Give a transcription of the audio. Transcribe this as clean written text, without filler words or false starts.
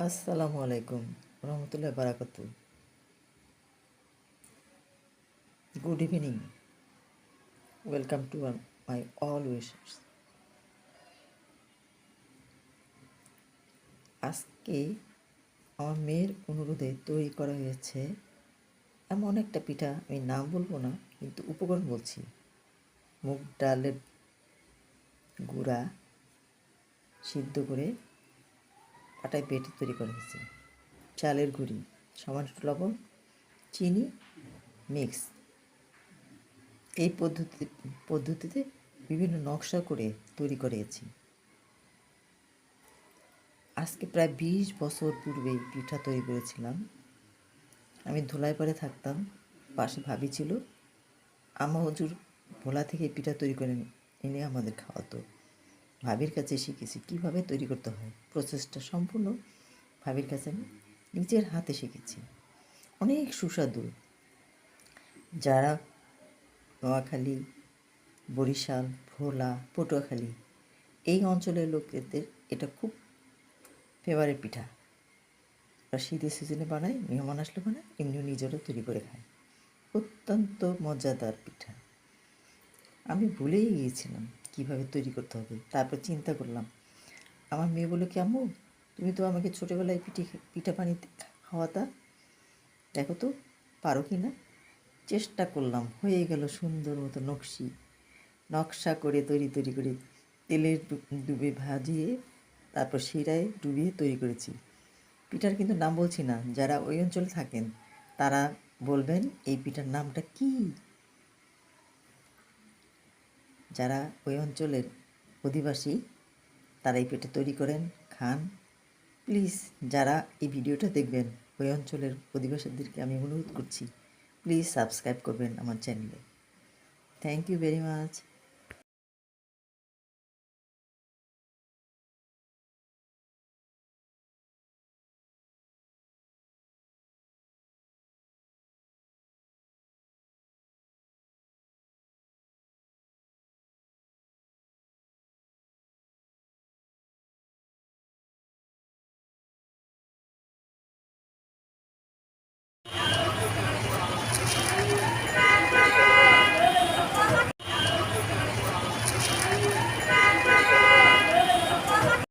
আসসালামু আলাইকুম রহমতুল্লাহ বারাকাতু। Good evening, welcome to my all wishers. আজকে আমার মেয়ের অনুরোধে তৈরি করা হয়েছে এমন একটা পিঠা, আমি নাম বলবো না কিন্তু উপকরণ বলছি। মুগ ডালের গুঁড়া সিদ্ধ করে আটায় বেটে তৈরি করা হয়েছে, চালের গুঁড়ি, সামান্য একটু লবণ, চিনি মিক্স। এই পদ্ধতিতে বিভিন্ন নকশা করে তৈরি করেছি। আজকে প্রায় ২০ বছর পূর্বেই পিঠা তৈরি করেছিলাম। আমি ধুলাইপাড়ে থাকতাম, পাশে ভাবি ছিল। আম্মা হুজুর ভোলা থেকে পিঠা তৈরি করে এনে আমাদের খাওয়াতো। ভাবির কাছে শিখেছি কীভাবে তৈরি করতে হয়। প্রসেসটা সম্পূর্ণ ভাবির কাছে আমি নিজের হাতে শিখেছি। অনেক সুস্বাদু। যারা নোয়াখালী, বরিশাল, ভোলা, পটুয়াখালী এই অঞ্চলের লোকেদের এটা খুব ফেভারিট পিঠা। ওরা শীতের সিজনে বানায়, মেহমান আসলে বানায়, এমনিও নিজেরও তৈরি করে খায়। অত্যন্ত মজাদার পিঠা। আমি ভুলেই গিয়েছিলাম কীভাবে তৈরি করতে হবে। তারপর চিন্তা করলাম, আমার মেয়ে বলল কি, আম্মু তুমি তো আমাকে ছোটোবেলায় পিঠা বানিয়ে খাওয়াতা, দেখো তো পারো কি না। চেষ্টা করলাম, হয়ে গেল সুন্দর মতো নকশা করে তৈরি করে তেলের ডুবে ভাজিয়ে তারপর শিরায় ডুবিয়ে তৈরি করেছি। পিঠার কিন্তু নাম বলছি না, যারা ওই অঞ্চলে থাকেন তারা বলবেন এই পিঠার নামটা কি। যারা ওই অঞ্চলের অধিবাসী তারা এই পিঠা তৈরি করেন, খান। প্লিজ যারা এই ভিডিওটা দেখবেন ওই অঞ্চলের অধিবাসীদেরকে আমি অনুরোধ করছি, প্লিজ সাবস্ক্রাইব করবেন আমার চ্যানেলে। Thank you very much.